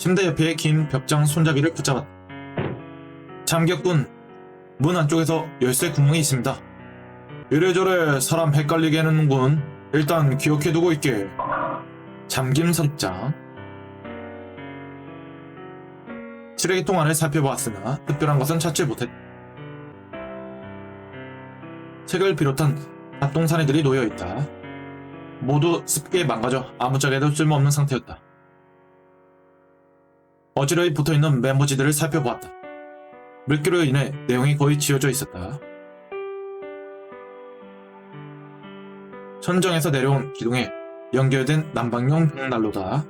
침대 옆에 긴 벽장 손잡이를 붙잡았다. 잠겼군. 문 안쪽에서 열쇠 구멍이 있습니다. 이래저래 사람 헷갈리게 해놓는군. 일단 기억해두고 있게. 잠김 설정. 쓰레기통 안을 살펴보았으나 특별한 것은 찾지 못했다. 책을 비롯한 잡동사니들이 놓여있다. 모두 습기에 망가져 아무짝에도 쓸모없는 상태였다. 어지러이 붙어있는 메모지들을 살펴보았다. 물기로 인해 내용이 거의 지워져 있었다. 천정에서 내려온 기둥에 연결된 난방용 벽난로다.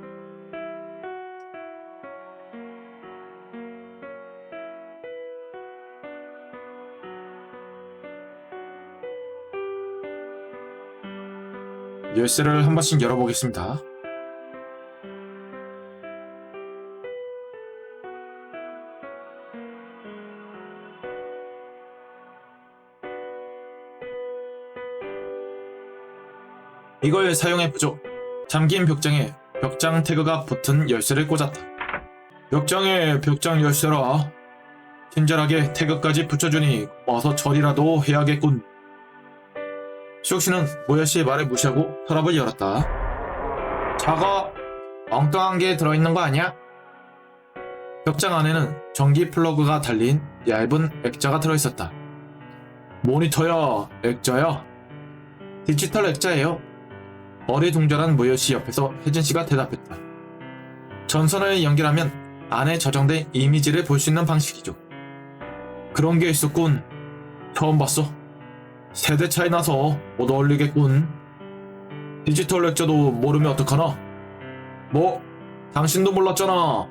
열쇠를 한 번씩 열어보겠습니다. 이걸 사용해보죠. 잠긴 벽장에 벽장 태그가 붙은 열쇠를 꽂았다. 벽장에 벽장 열쇠라. 친절하게 태그까지 붙여주니 와서 처리라도 해야겠군. 시옥씨는 모야씨의 말을 무시하고 서랍을 열었다. 저거 엉뚱한 게 들어있는 거 아니야? 벽장 안에는 전기 플러그가 달린 얇은 액자가 들어있었다. 모니터야, 액자야? 디지털 액자예요. 어리둥절한 모여씨 옆에서 혜진씨가 대답했다. 전선을 연결하면 안에 저장된 이미지를 볼 수 있는 방식이죠. 그런 게 있었군. 처음 봤어. 세대 차이 나서 못 어울리겠군. 디지털 액자도 모르면 어떡하나? 뭐? 당신도 몰랐잖아.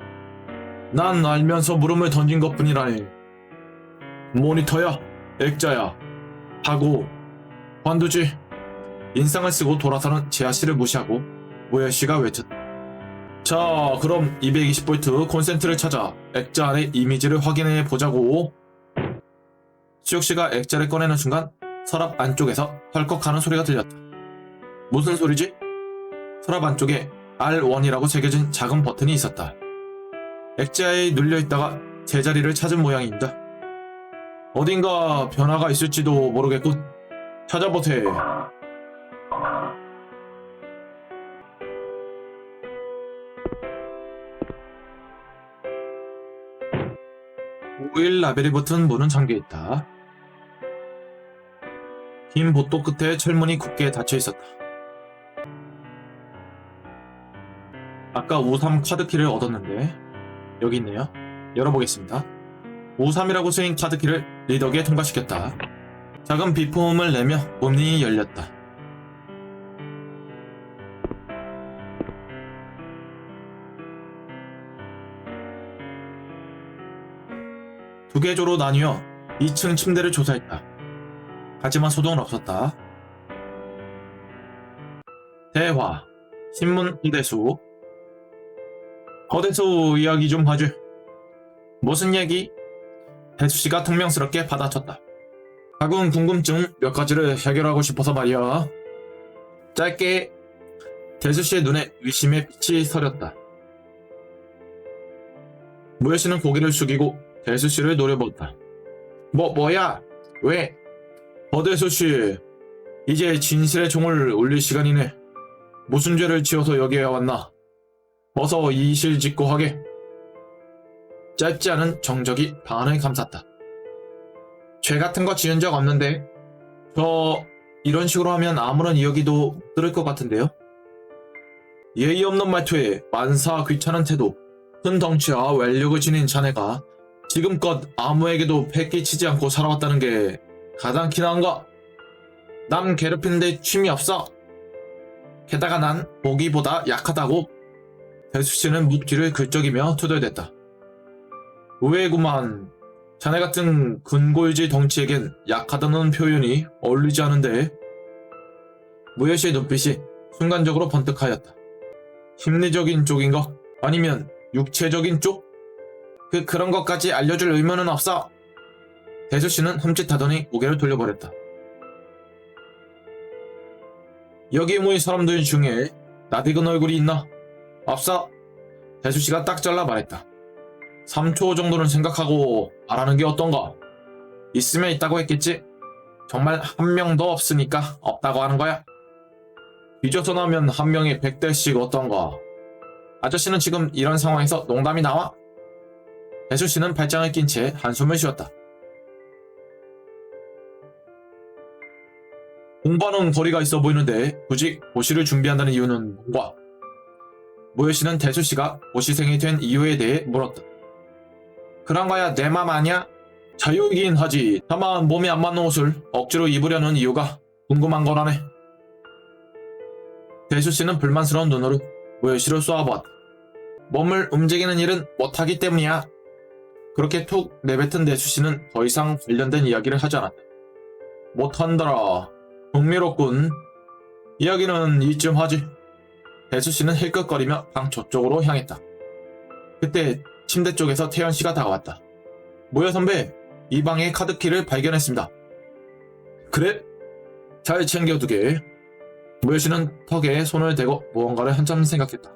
난 알면서 물음을 던진 것뿐이라니. 모니터야, 액자야 하고 관두지. 인상을 쓰고 돌아서는 재하씨를 무시하고 모야씨가 외쳤다. 자, 그럼 220V 콘센트를 찾아 액자 안의 이미지를 확인해 보자고. 시옥씨가 액자를 꺼내는 순간 서랍 안쪽에서 헐컥하는 소리가 들렸다. 무슨 소리지? 서랍 안쪽에 R1이라고 새겨진 작은 버튼이 있었다. 액자에 눌려있다가 제자리를 찾은 모양입니다. 어딘가 변화가 있을지도 모르겠군. 찾아보세. 오일 라벨이 붙은 문은 잠겨있다. 긴 보도 끝에 철문이 굳게 닫혀있었다. 아까 53 카드키를 얻었는데 여기 있네요. 열어보겠습니다. 53이라고 쓰인 카드키를 리더기에 통과시켰다. 작은 비품을 내며 문이 열렸다. 두 개조로 나뉘어 2층 침대를 조사했다. 하지만 소동은 없었다. 대화, 신문 허대수. 허대수 이야기 좀 하지. 무슨 얘기? 대수씨가 퉁명스럽게 받아쳤다. 작은 궁금증 몇 가지를 해결하고 싶어서 말이야. 짧게. 대수씨의 눈에 의심의 빛이 서렸다. 모여씨는 고개를 숙이고 대수씨를 노려보았다. 뭐야? 왜? 대수씨, 이제 진실의 종을 울릴 시간이네. 무슨 죄를 지어서 여기에 왔나? 어서 이실직고하게. 짧지 않은 정적이 방안을 감쌌다. 죄 같은 거 지은 적 없는데. 이런 식으로 하면 아무런 이야기도 못 들을 것 같은데요? 예의 없는 말투에 만사 귀찮은 태도, 큰 덩치와 완력을 지닌 자네가 지금껏 아무에게도 패 끼치지 않고 살아왔다는 게 가당키나 한가? 남 괴롭히는데 취미 없어? 게다가 난 보기보다 약하다고? 대수씨는 묵뒤를 긁적이며 투덜댔다. 의외구만. 자네 같은 근골지 덩치에겐 약하다는 표현이 어울리지 않은데. 무여씨의 눈빛이 순간적으로 번뜩하였다. 심리적인 쪽인가? 아니면 육체적인 쪽? 그런 것까지 알려줄 의무는 없어. 대수씨는 흠칫하더니 고개를 돌려버렸다. 여기 모인 사람들 중에 낯익은 얼굴이 있나? 없어. 대수씨가 딱 잘라 말했다. 3초 정도는 생각하고 말하는 게 어떤가? 있으면 있다고 했겠지? 정말 한 명도 없으니까 없다고 하는 거야? 뒤져서 나면 한 명에 100대씩 어떤가? 아저씨는 지금 이런 상황에서 농담이 나와? 대수씨는 발장을 낀 채 한숨을 쉬었다. 공부하는 거리가 있어 보이는데 굳이 고시를 준비한다는 이유는 뭔가? 모요씨는 대수씨가 고시생이 된 이유에 대해 물었다. 그런 거야 내 맘 아니야? 자유이긴 하지. 다만 몸에 안 맞는 옷을 억지로 입으려는 이유가 궁금한 거라네. 대수씨는 불만스러운 눈으로 모요씨를 쏘아보았다. 몸을 움직이는 일은 못하기 때문이야. 그렇게 툭 내뱉은 대수씨는 더 이상 관련된 이야기를 하지 않았다. 못한다라. 흥미롭군. 이야기는 이쯤 하지. 대수씨는 힐끗거리며 방 저쪽으로 향했다. 그때 침대 쪽에서 태연씨가 다가왔다. 모여 선배, 이 방에 카드키를 발견했습니다. 그래? 잘 챙겨두게. 모요씨는 턱에 손을 대고 무언가를 한참 생각했다.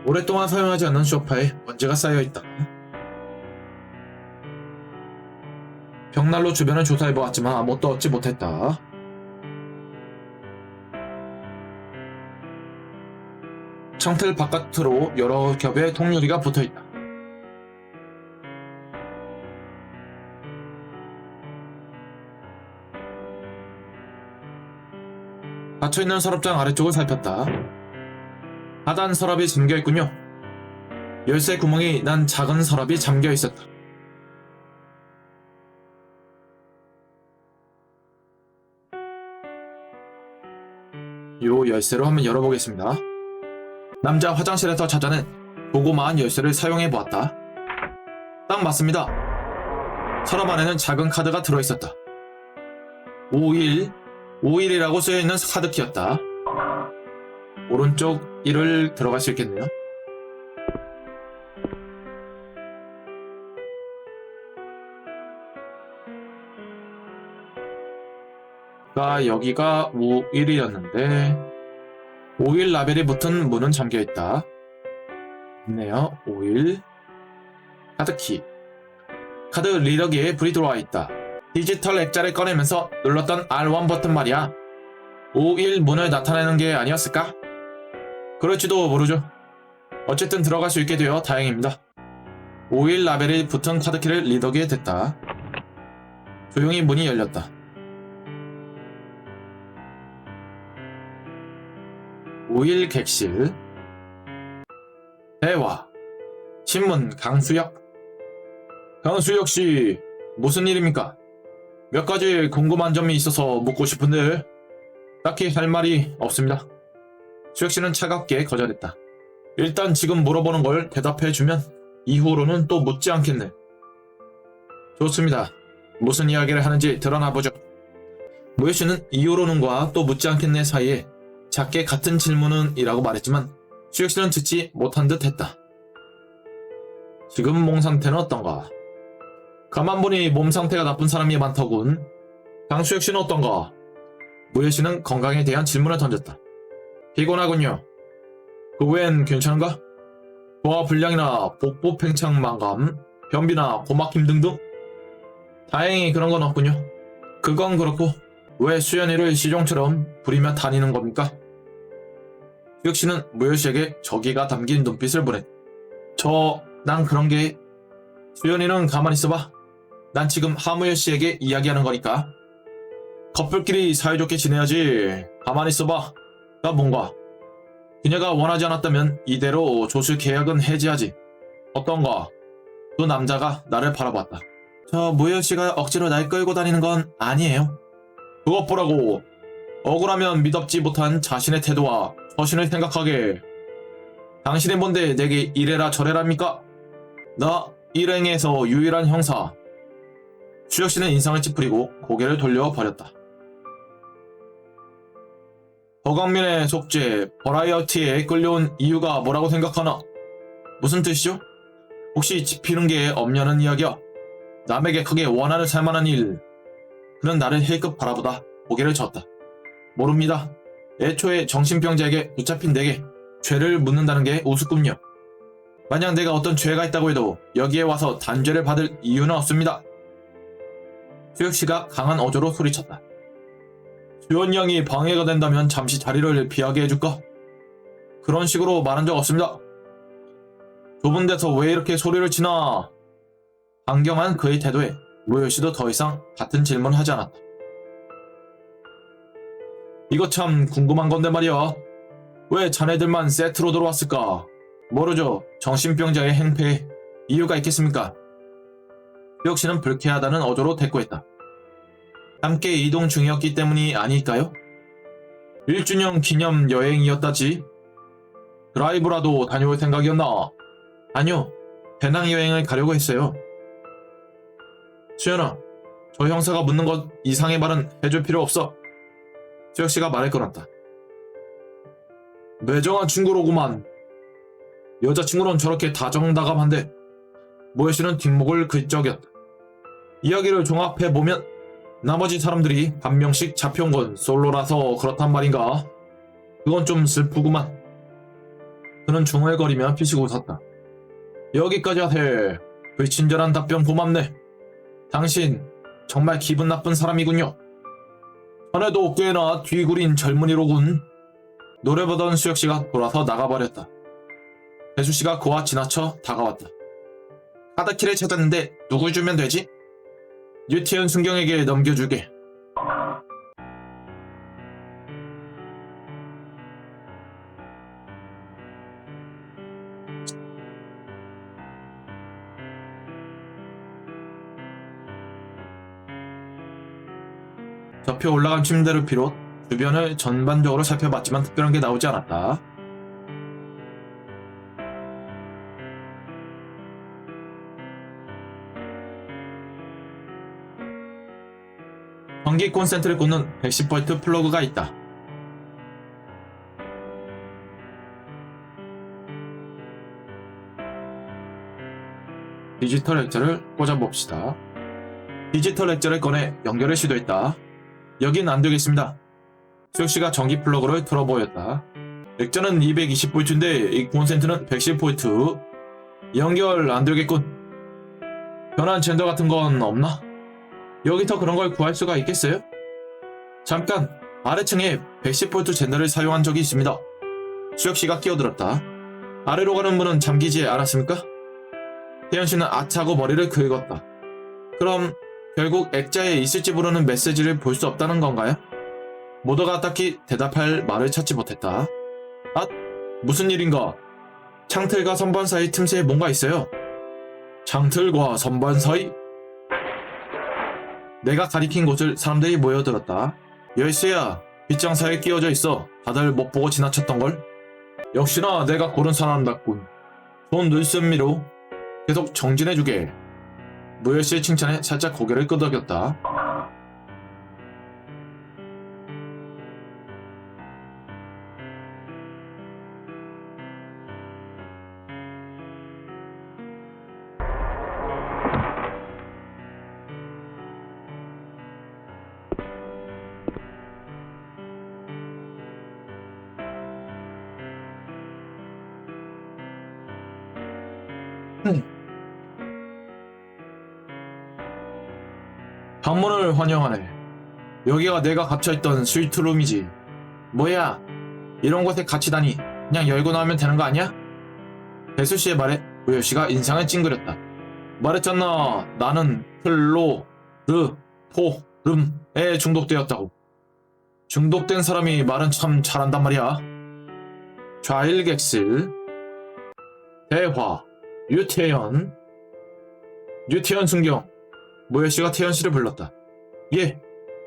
오랫동안 사용하지 않는 소파에 먼지가 쌓여있다. 벽난로 주변을 조사해보았지만 아무것도 얻지 못했다. 창틀 바깥으로 여러 겹의 통유리가 붙어있다. 닫혀있는 서랍장 아래쪽을 살폈다. 하단 서랍이 잠겨있군요. 열쇠 구멍이 난 작은 서랍이 잠겨있었다. 요 열쇠로 한번 열어보겠습니다. 남자 화장실에서 찾아낸 조그마한 열쇠를 사용해보았다. 딱 맞습니다. 서랍 안에는 작은 카드가 들어있었다. 51이라고 쓰여있는 카드키였다. 오른쪽 1을 들어갈 수 있겠네요. 여기가 51이었는데 51 라벨이 붙은 문은 잠겨있다. 있네요. 51 카드키. 카드 리더기에 불이 들어와 있다. 디지털 액자를 꺼내면서 눌렀던 R1 버튼 말이야. 51 문을 나타내는 게 아니었을까? 그럴지도 모르죠. 어쨌든 들어갈 수 있게 되어 다행입니다. 51 라벨이 붙은 카드키를 리더기에 댔다. 조용히 문이 열렸다. 51 객실. 대화. 신문 강수혁. 강수혁씨, 무슨 일입니까? 몇 가지 궁금한 점이 있어서 묻고 싶은데 딱히 할 말이 없습니다. 수혁씨는 차갑게 거절했다. 일단 지금 물어보는 걸 대답해주면 이후로는 또 묻지 않겠네. 좋습니다. 무슨 이야기를 하는지 드러나보죠. 모요씨는 이후로는과 또 묻지 않겠네 사이에 작게 같은 질문은 이라고 말했지만 수혁씨는 듣지 못한 듯 했다. 지금 몸 상태는 어떤가? 가만 보니 몸 상태가 나쁜 사람이 많더군. 강수혁씨는 어떤가? 모요씨는 건강에 대한 질문을 던졌다. 피곤하군요. 그 외엔 괜찮은가? 소화불량이나 복부 팽창 만감, 변비나 고막힘 등등? 다행히 그런 건 없군요. 그건 그렇고 왜 수연이를 시종처럼 부리며 다니는 겁니까? 수혁씨는 모요씨에게 저기가 담긴 눈빛을 보냈다. 난 그런 게... 수연이는 가만히 있어봐. 난 지금 하무열씨에게 이야기하는 거니까. 커플끼리 사이좋게 지내야지. 가만히 있어봐. 나 뭔가. 그녀가 원하지 않았다면 이대로 조실 계약은 해지하지. 어떤가? 두 남자가 나를 바라봤다. 저 모열씨가 억지로 날 끌고 다니는 건 아니에요. 그것 보라고. 억울하면 미덥지 못한 자신의 태도와 처신을 생각하게. 당신이 뭔데 내게 이래라 저래랍니까? 나 일행에서 유일한 형사. 수혁씨는 인상을 찌푸리고 고개를 돌려버렸다. 허강민의 속죄 버라이어티에 끌려온 이유가 뭐라고 생각하나? 무슨 뜻이죠? 혹시 지피는 게 없냐는 이야기야. 남에게 크게 원한을 살만한 일. 그는 나를 힐끗 바라보다 고개를 젓다. 모릅니다. 애초에 정신병자에게 붙잡힌 내게 죄를 묻는다는 게 우습군요. 만약 내가 어떤 죄가 있다고 해도 여기에 와서 단죄를 받을 이유는 없습니다. 수혁씨가 강한 어조로 소리쳤다. 수연이 형이 방해가 된다면 잠시 자리를 비하게 해줄까? 그런 식으로 말한 적 없습니다. 좁은 데서 왜 이렇게 소리를 치나? 강경한 그의 태도에 모요씨도 더 이상 같은 질문을 하지 않았다. 이거 참 궁금한 건데 말이야. 왜 자네들만 세트로 들어왔을까? 모르죠. 정신병자의 행패에 이유가 있겠습니까? 수혁씨는 불쾌하다는 어조로 대꾸했다. 함께 이동 중이었기 때문이 아닐까요? 1주년 기념 여행이었다지. 드라이브라도 다녀올 생각이었나? 아니요. 배낭여행을 가려고 했어요. 수연아, 저 형사가 묻는 것 이상의 말은 해줄 필요 없어. 수혁씨가 말을 끊었다. 매정한 친구로구만. 여자친구는 저렇게 다정다감한데 모여씨는 뒷목을 긁적였다. 이야기를 종합해보면 나머지 사람들이 한 명씩 잡혀온 건 솔로라서 그렇단 말인가? 그건 좀 슬프구만. 그는 중얼거리며 피시고 웃었다. 여기까지 하세. 불친절한 답변 고맙네. 당신 정말 기분 나쁜 사람이군요. 전에도 꽤나 뒤구린 젊은이로군. 노래 보던 수혁씨가 돌아서 나가버렸다. 배수씨가 그와 지나쳐 다가왔다. 카드키를 찾았는데 누굴 주면 되지? 유태현 순경에게 넘겨주게. 접혀 올라간 침대를 비롯 주변을 전반적으로 살펴봤지만 특별한 게 나오지 않았다. 전기 콘센트를 꽂는 110V 플러그가 있다. 디지털 액자를 꽂아봅시다. 디지털 액자를 꺼내 연결을 시도했다. 여긴 안되겠습니다. 수혁씨가 전기 플러그를 틀어보였다. 액자는 220V인데 이 콘센트는 110V. 연결 안되겠군. 변한 젠더 같은 건 없나? 여기서 그런 걸 구할 수가 있겠어요? 잠깐! 아래층에 110V 젠더를 사용한 적이 있습니다. 수혁씨가 끼어들었다. 아래로 가는 문은 잠기지 않았습니까? 태연씨는 아차고 머리를 긁었다. 그럼 결국 액자에 있을지 모르는 메시지를 볼 수 없다는 건가요? 모두가 딱히 대답할 말을 찾지 못했다. 아, 무슨 일인가? 창틀과 선반 사이 틈새에 뭔가 있어요. 창틀과 선반 사이? 내가 가리킨 곳을 사람들이 모여들었다. 열쇠야, 빗장 사이에 끼워져 있어. 다들 못 보고 지나쳤던걸? 역시나 내가 고른 사람답군. 좋은 눈썰미로 계속 정진해주게. 무열씨의 칭찬에 살짝 고개를 끄덕였다. 방문을 환영하네. 여기가 내가 갇혀있던 스위트룸이지. 뭐야, 이런 곳에 갇히다니. 그냥 열고 나오면 되는 거 아니야? 배수씨의 말에 우열씨가 인상을 찡그렸다. 말했잖아. 나는 클로르포름에 중독되었다고. 중독된 사람이 말은 참 잘한단 말이야. 좌일객실 대화 유태현 순경. 모여씨가 태연씨를 불렀다. 예,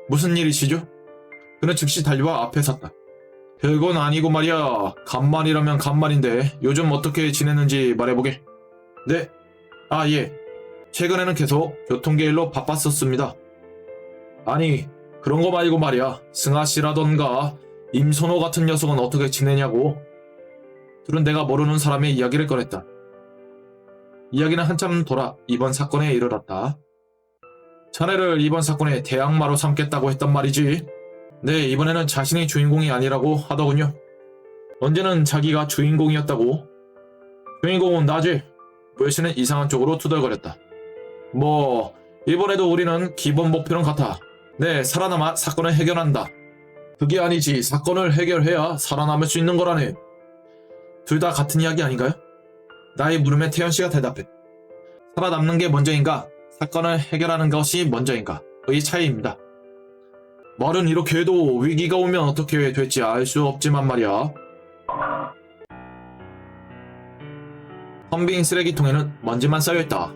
무슨 일이시죠? 그는 즉시 달려와 앞에 섰다. 별건 아니고 말이야. 간만이라면 간만인데 요즘 어떻게 지냈는지 말해보게. 네, 아 예. 최근에는 계속 교통계 일로 바빴었습니다. 아니, 그런 거 말고 말이야. 승아씨라던가 임선호 같은 녀석은 어떻게 지내냐고. 둘은 내가 모르는 사람의 이야기를 꺼냈다. 이야기는 한참 돌아 이번 사건에 이르렀다. 자네를 이번 사건의 대악마로 삼겠다고 했단 말이지. 네, 이번에는 자신이 주인공이 아니라고 하더군요. 언제는 자기가 주인공이었다고? 주인공은 나지. 무예씨는 이상한 쪽으로 투덜거렸다. 뭐 이번에도 우리는 기본 목표는 같아. 네, 살아남아 사건을 해결한다. 그게 아니지. 사건을 해결해야 살아남을 수 있는 거라네. 둘 다 같은 이야기 아닌가요? 나의 물음에 태연씨가 대답해. 살아남는 게 먼저인가? 사건을 해결하는 것이 먼저인가? 의 차이입니다. 말은 이렇게 해도 위기가 오면 어떻게 될지 알 수 없지만 말이야. 텅 빈 쓰레기통에는 먼지만 쌓여있다.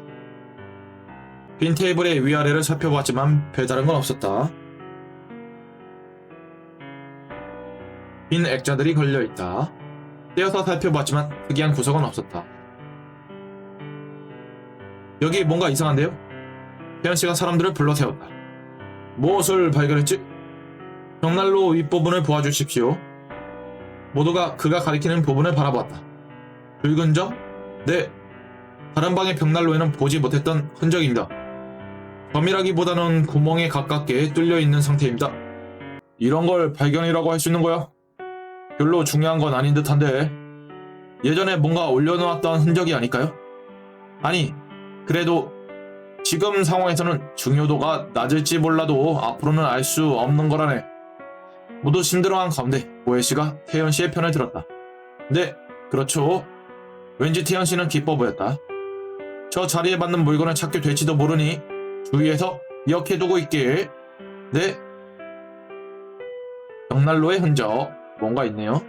빈 테이블의 위아래를 살펴보았지만 별다른 건 없었다. 빈 액자들이 걸려있다. 떼어서 살펴보았지만 특이한 구석은 없었다. 여기 뭔가 이상한데요? 태연씨가 사람들을 불러 세웠다. 무엇을 발견했지? 벽난로 윗부분을 보아주십시오. 모두가 그가 가리키는 부분을 바라보았다. 붉은 점? 네. 다른 방의 벽난로에는 보지 못했던 흔적입니다. 점이라기보다는 구멍에 가깝게 뚫려있는 상태입니다. 이런 걸 발견이라고 할 수 있는 거야? 별로 중요한 건 아닌 듯한데. 예전에 뭔가 올려놓았던 흔적이 아닐까요? 아니, 그래도 지금 상황에서는 중요도가 낮을지 몰라도 앞으로는 알 수 없는 거라네. 모두 힘들어한 가운데 모예씨가 태연씨의 편을 들었다. 네, 그렇죠. 왠지 태연씨는 기뻐 보였다. 저 자리에 맞는 물건을 찾게 될지도 모르니 주위에서 기억해두고 있게. 네. 벽난로의 흔적, 뭔가 있네요.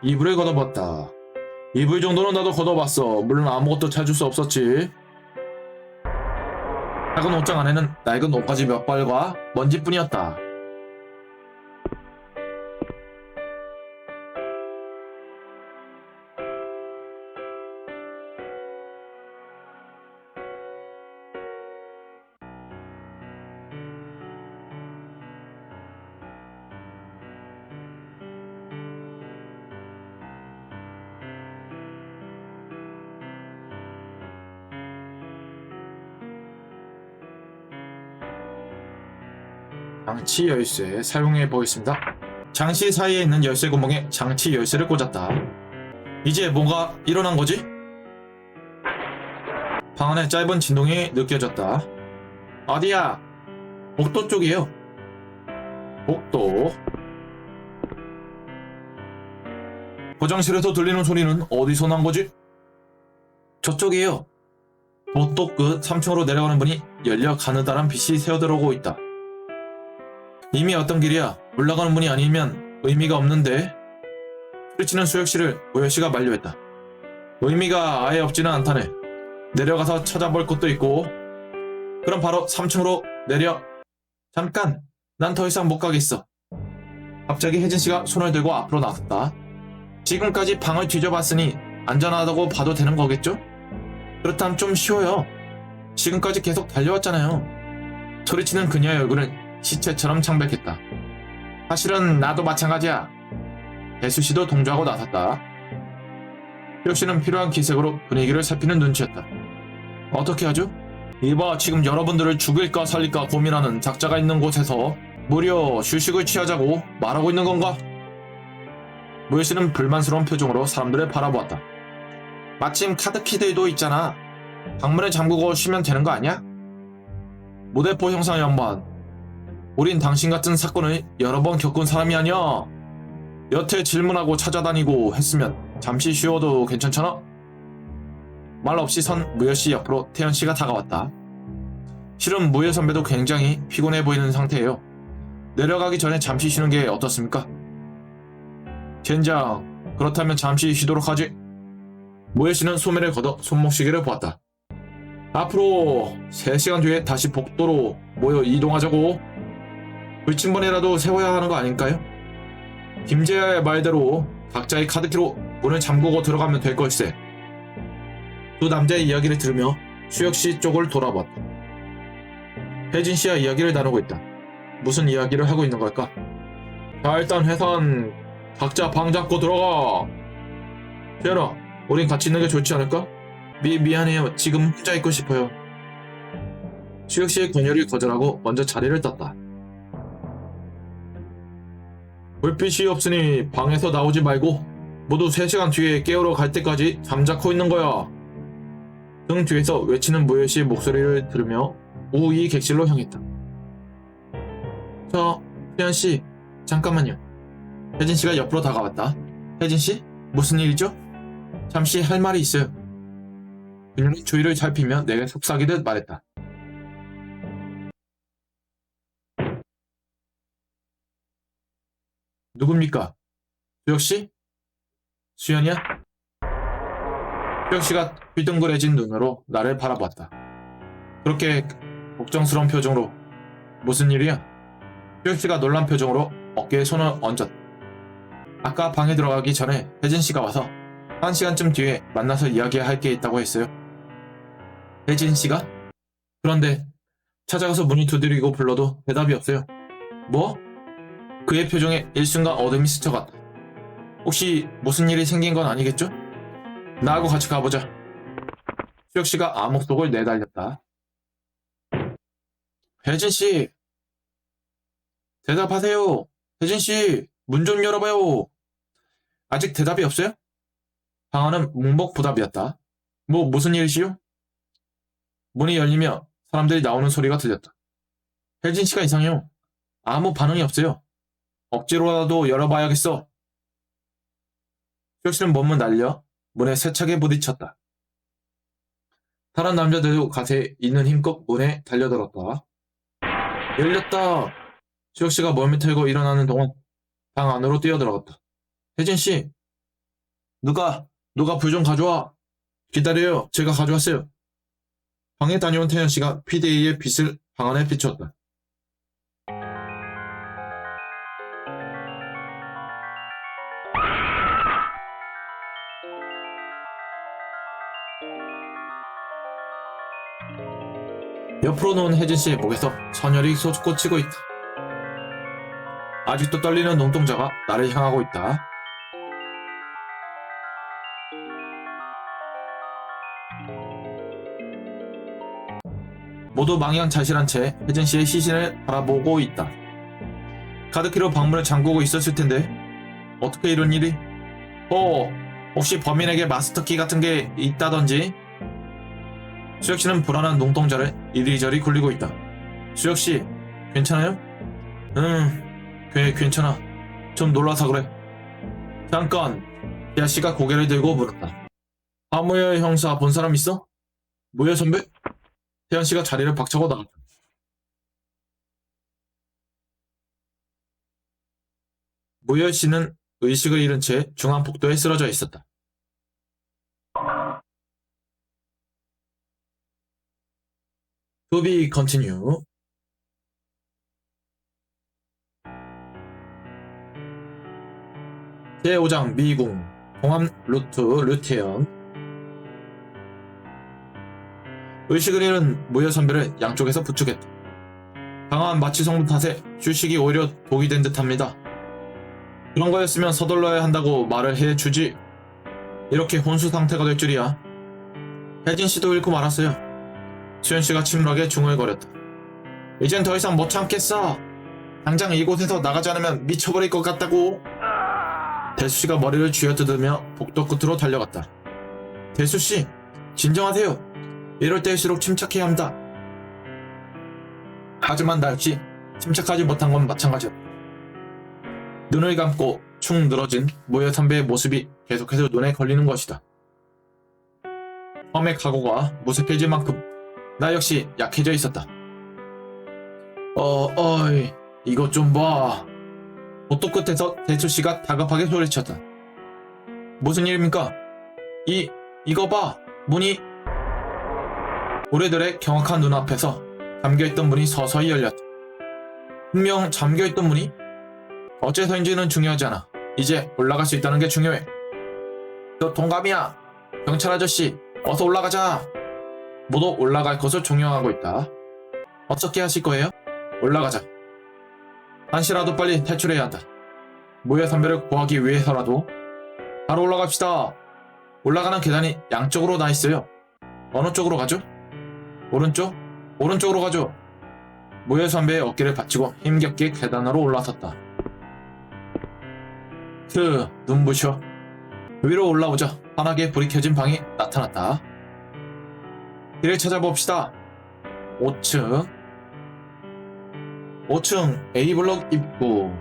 이불을 걷어봤다. 이불 정도는 나도 걷어봤어. 물론 아무것도 찾을 수 없었지. 작은 옷장 안에는 낡은 옷가지 몇 벌과 먼지뿐이었다. 장치 열쇠 사용해 보겠습니다. 장치 사이에 있는 열쇠 구멍에 장치 열쇠를 꽂았다. 이제 뭔가 일어난 거지? 방 안에 짧은 진동이 느껴졌다. 어디야? 복도 쪽이에요. 복도. 화장실에서 들리는 소리는 어디서 난 거지? 저쪽이에요. 복도 끝 3층으로 내려가는 문이 열려 가느다란 빛이 새어들어오고 있다. 이미 어떤 길이야. 올라가는 문이 아니면 의미가 없는데. 소리치는 수혁씨를 모여씨가 만류했다. 의미가 아예 없지는 않다네. 내려가서 찾아볼 것도 있고. 그럼 바로 3층으로 내려. 잠깐, 난 더 이상 못 가겠어. 갑자기 혜진씨가 손을 들고 앞으로 나섰다. 지금까지 방을 뒤져봤으니 안전하다고 봐도 되는 거겠죠? 그렇다면 좀 쉬워요. 지금까지 계속 달려왔잖아요. 소리치는 그녀의 얼굴은 시체처럼 창백했다. 사실은 나도 마찬가지야. 대수씨도 동조하고 나섰다. 수혁씨는 필요한 기색으로 분위기를 살피는 눈치였다. 어떻게 하죠? 이봐, 지금 여러분들을 죽일까 살릴까 고민하는 작자가 있는 곳에서 무려 휴식을 취하자고 말하고 있는 건가? 모예씨는 불만스러운 표정으로 사람들을 바라보았다. 마침 카드키들도 있잖아. 방문을 잠그고 쉬면 되는 거 아니야? 무대포 형사 양반, 우린 당신 같은 사건을 여러 번 겪은 사람이 아니야. 여태 질문하고 찾아다니고 했으면 잠시 쉬어도 괜찮잖아? 말 없이 선 무예씨 옆으로 태연씨가 다가왔다. 실은 무예 선배도 굉장히 피곤해 보이는 상태예요. 내려가기 전에 잠시 쉬는 게 어떻습니까? 젠장, 그렇다면 잠시 쉬도록 하지. 무예씨는 소매를 걷어 손목시계를 보았다. 앞으로 3시간 뒤에 다시 복도로 모여 이동하자고. 불침번이라도 세워야 하는 거 아닐까요? 김재하의 말대로 각자의 카드키로 문을 잠그고 들어가면 될 걸세. 두 남자의 이야기를 들으며 수혁씨 쪽을 돌아봤다. 혜진씨와 이야기를 나누고 있다. 무슨 이야기를 하고 있는 걸까? 자, 일단 회사는 각자 방 잡고 들어가. 태연아, 우린 같이 있는 게 좋지 않을까? 미안해요. 지금 혼자 있고 싶어요. 수혁 씨의 권유를 거절하고 먼저 자리를 떴다. 불빛이 없으니 방에서 나오지 말고 모두 3시간 뒤에 깨우러 갈 때까지 잠자코 있는 거야. 등 뒤에서 외치는 모여 씨의 목소리를 들으며 우이 객실로 향했다. 태연 씨, 잠깐만요. 혜진 씨가 옆으로 다가왔다. 혜진 씨, 무슨 일이죠? 잠시 할 말이 있어요. 그녀는 주위를 살피며 내게 속삭이듯 말했다. 누굽니까? 수혁 씨? 수연이야? 수혁 씨가 휘둥그레진 눈으로 나를 바라봤다. 그렇게 걱정스러운 표정으로 무슨 일이야? 수혁 씨가 놀란 표정으로 어깨에 손을 얹었다. 아까 방에 들어가기 전에 혜진 씨가 와서 1시간쯤 뒤에 만나서 이야기할 게 있다고 했어요. 혜진 씨가? 그런데 찾아가서 문이 두드리고 불러도 대답이 없어요. 뭐? 그의 표정에 일순간 어둠이 스쳐갔다. 혹시 무슨 일이 생긴 건 아니겠죠? 나하고 같이 가보자. 수혁 씨가 암흑 속을 내달렸다. 혜진 씨, 대답하세요. 혜진 씨, 문 좀 열어봐요. 아직 대답이 없어요? 방 안은 묵묵부답이었다. 무슨 일이시요? 문이 열리며 사람들이 나오는 소리가 들렸다. 혜진 씨가 이상해요. 아무 반응이 없어요. 억지로라도 열어봐야겠어. 수혁 씨는 몸을 날려 문에 세차게 부딪혔다. 다른 남자들도 가세 있는 힘껏 문에 달려들었다. 열렸다. 수혁 씨가 몸을 털고 일어나는 동안 방 안으로 뛰어들어갔다. 혜진 씨, 누가 불 좀 가져와. 기다려요. 제가 가져왔어요. 방에 다녀온 태연 씨가 피데이의 빛을 방 안에 비추었다. 옆으로 누운 혜진 씨의 목에서 선혈이 솟구치고 있다. 아직도 떨리는 눈동자가 나를 향하고 있다. 모두 망연자실한 채 혜진 씨의 시신을 바라보고 있다. 가득히로 방문을 잠그고 있었을 텐데 어떻게 이런 일이? 혹시 범인에게 마스터키 같은 게 있다던지? 수혁 씨는 불안한 눈동자를 이리저리 굴리고 있다. 수혁 씨, 괜찮아요? 괜찮아. 좀 놀라서 그래. 잠깐. 야 씨가 고개를 들고 물었다. 하무여 형사 본 사람 있어? 뭐야 선배? 태연 씨가 자리를 박차고 나갔다. 모여 씨는 의식을 잃은 채 중앙복도에 쓰러져 있었다. To be continue. 제5장 미궁 동암 루트 르테언. 의식을 잃은 무여 선배를 양쪽에서 부축했다. 강한 마취 성분 탓에 휴식이 오히려 독이 된 듯합니다. 그런 거였으면 서둘러야 한다고 말을 해주지. 이렇게 혼수 상태가 될 줄이야. 혜진 씨도 잃고 말았어요. 수연 씨가 침울하게 중얼거렸다. 이젠 더 이상 못 참겠어. 당장 이곳에서 나가지 않으면 미쳐버릴 것 같다고. 대수 씨가 머리를 쥐어뜯으며 복도 끝으로 달려갔다. 대수 씨, 진정하세요. 이럴 때일수록 침착해야 합니다. 하지만 나 역시 침착하지 못한 건 마찬가지였다. 눈을 감고 축 늘어진 모여 선배의 모습이 계속해서 눈에 걸리는 것이다. 처음의 각오가 무색해질 만큼 나 역시 약해져 있었다. 어이, 이것 좀 봐. 복도 끝에서 대수씨가 다급하게 소리쳤다. 무슨 일입니까? 이거 봐. 문이. 우리들의 경악한 눈앞에서 잠겨있던 문이 서서히 열렸다. 분명 잠겨있던 문이? 어째서인지는 중요하지 않아. 이제 올라갈 수 있다는 게 중요해. 너 동감이야. 경찰 아저씨, 어서 올라가자. 모두 올라갈 것을 종용하고 있다. 어떻게 하실 거예요? 올라가자. 한시라도 빨리 탈출해야 한다. 모야 선배를 구하기 위해서라도. 바로 올라갑시다. 올라가는 계단이 양쪽으로 나 있어요. 어느 쪽으로 가죠? 오른쪽? 오른쪽으로 가죠. 모야 선배의 어깨를 받치고 힘겹게 계단으로 올라섰다. 눈부셔. 위로 올라오자 환하게 불이 켜진 방이 나타났다. 길을 찾아봅시다. 5층 A블록 입구.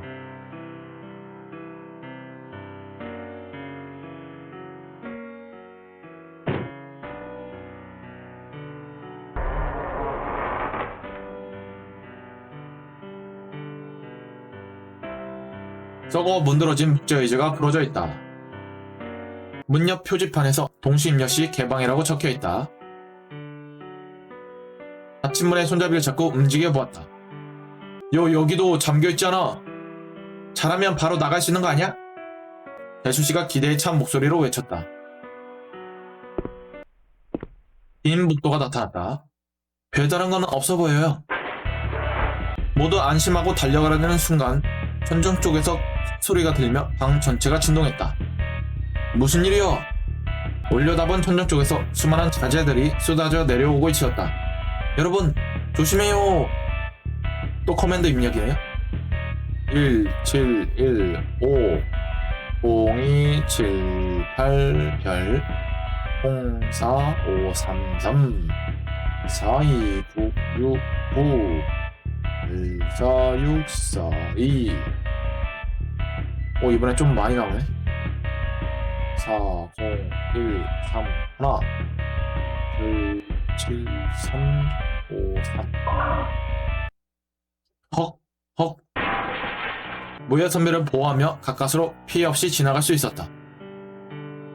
썩어 문드러진 목재의자가 부러져 있다. 문 옆 표지판에서 동시 입력 시 개방이라고 적혀있다. 닫힌 문의 손잡이를 잡고 움직여 보았다. 여기도 잠겨있잖아. 잘하면 바로 나갈 수 있는 거 아니야? 대수씨가 기대에 찬 목소리로 외쳤다. 빈 복도가 나타났다. 별다른 건 없어 보여요. 모두 안심하고 달려가려는 순간 천정 쪽에서 소리가 들리며 방 전체가 진동했다. 무슨 일이여? 올려다본 천정 쪽에서 수많은 자재들이 쏟아져 내려오고 있었다. 여러분 조심해요. 또 커맨드 입력이에요. 1715 0278 별 04533 42969 14642 이번엔 좀 많이 나오네. 40131 7353 헉. 모야 선배를 보호하며 가까스로 피해 없이 지나갈 수 있었다.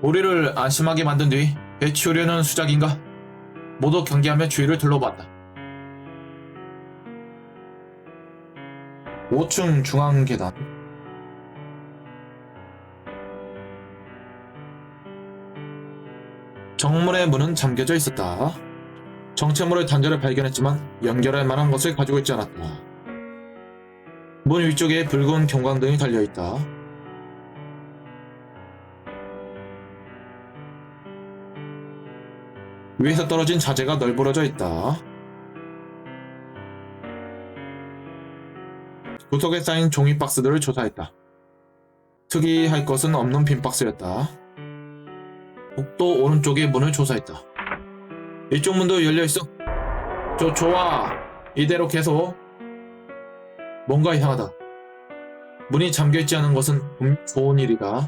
우리를 안심하게 만든 뒤 배치우려는 수작인가? 모두 경계하며 주위를 둘러봤다. 5층 중앙 계단. 정문의 문은 잠겨져 있었다. 정체모를 단자를 발견했지만 연결할 만한 것을 가지고 있지 않았다. 문 위쪽에 붉은 경광등이 달려있다. 위에서 떨어진 자재가 널브러져 있다. 구석에 쌓인 종이 박스들을 조사했다. 특이할 것은 없는 빈 박스였다. 복도 오른쪽의 문을 조사했다. 이쪽 문도 열려있어. 좋아. 이대로 계속. 뭔가 이상하다. 문이 잠겨있지 않은 것은 좋은 일이다.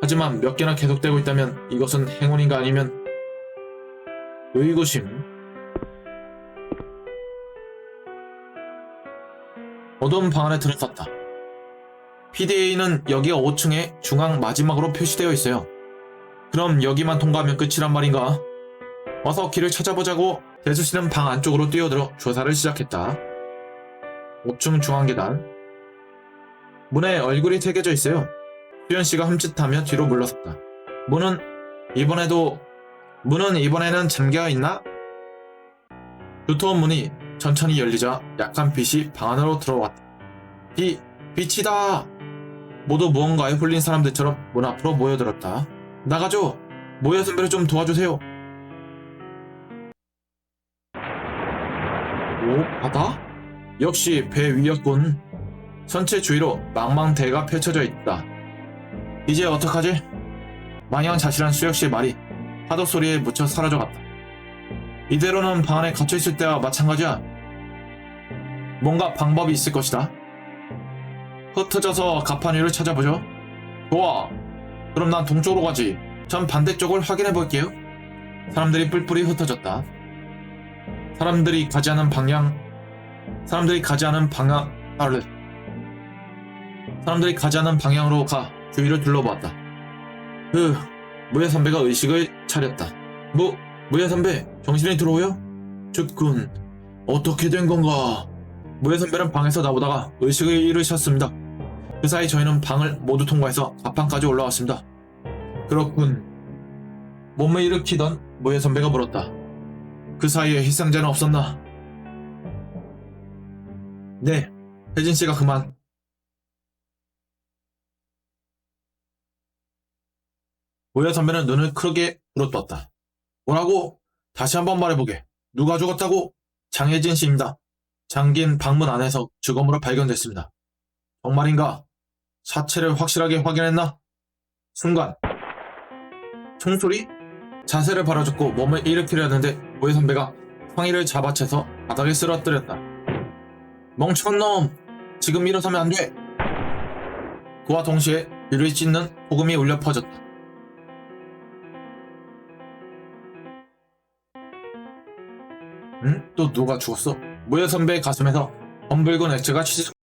하지만 몇 개나 계속되고 있다면 이것은 행운인가 아니면 의구심. 어두운 방 안에 들어섰다. PDA는 여기가 5층의 중앙 마지막으로 표시되어 있어요. 그럼 여기만 통과하면 끝이란 말인가? 어서 길을 찾아보자고. 대수씨는 방 안쪽으로 뛰어들어 조사를 시작했다. 5층 중앙 계단. 문에 얼굴이 새겨져 있어요. 수연씨가 흠칫하며 뒤로 물러섰다. 문은 이번에는 잠겨있나? 두터운 문이 천천히 열리자 약한 빛이 방 안으로 들어왔다. 빛이다! 모두 무언가에 홀린 사람들처럼 문 앞으로 모여들었다. 나가죠! 모여 선배를 좀 도와주세요. 바다? 역시 배 위였군. 선체 주위로 망망대해가 펼쳐져 있다. 이제 어떡하지? 마냥 자실한 수혁씨의 말이 파도 소리에 묻혀 사라져갔다. 이대로는 방 안에 갇혀있을 때와 마찬가지야. 뭔가 방법이 있을 것이다. 흩어져서 가판 위를 찾아보죠. 좋아. 그럼 난 동쪽으로 가지. 전 반대쪽을 확인해볼게요. 사람들이 뿔뿔이 흩어졌다. 사람들이 가지 않은 방향으로 가 주위를 둘러보았다. 무야 선배가 의식을 차렸다. 무야 선배, 정신이 들어오요? 죽군. 어떻게 된 건가? 무야 선배는 방에서 나오다가 의식을 잃으셨습니다. 그 사이 저희는 방을 모두 통과해서 가판까지 올라왔습니다. 그렇군. 몸을 일으키던 무야 선배가 물었다. 그 사이에 희생자는 없었나? 네, 혜진씨가 그만. 모야 선배는 눈을 크게 부릅떴다. 뭐라고? 다시 한번 말해보게. 누가 죽었다고? 장혜진 씨입니다. 잠긴 방문 안에서 주검으로 발견됐습니다. 정말인가? 사체를 확실하게 확인했나? 순간 총소리? 자세를 바라줬고 몸을 일으키려 하는데 모야 선배가 상의를 잡아채서 바닥에 쓰러뜨렸다. 멍청한 놈! 지금 일어서면 안 돼! 그와 동시에 귀를 찢는 소금이 울려 퍼졌다. 응? 또 누가 죽었어? 모야 선배의 가슴에서 검붉은 액체가 치솟.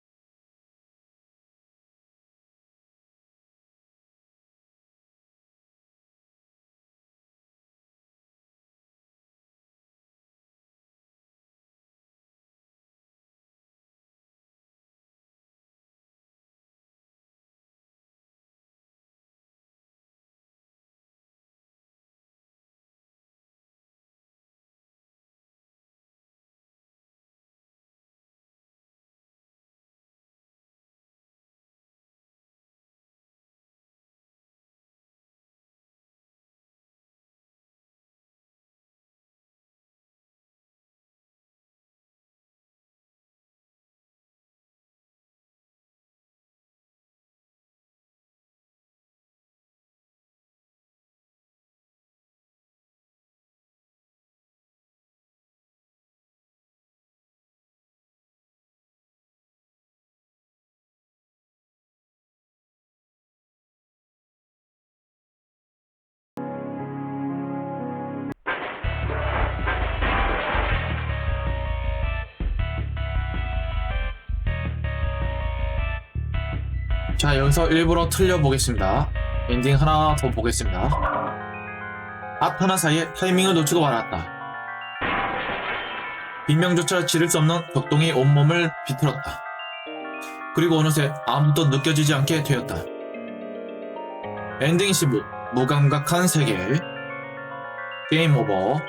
자, 여기서 일부러 틀려보겠습니다. 엔딩 하나 더 보겠습니다. 아타나 사이에 타이밍을 놓치고 말았다. 비명조차 지를 수 없는 격동이 온몸을 비틀었다. 그리고 어느새 아무도 느껴지지 않게 되었다. 엔딩 15. 무감각한 세계. 게임 오버.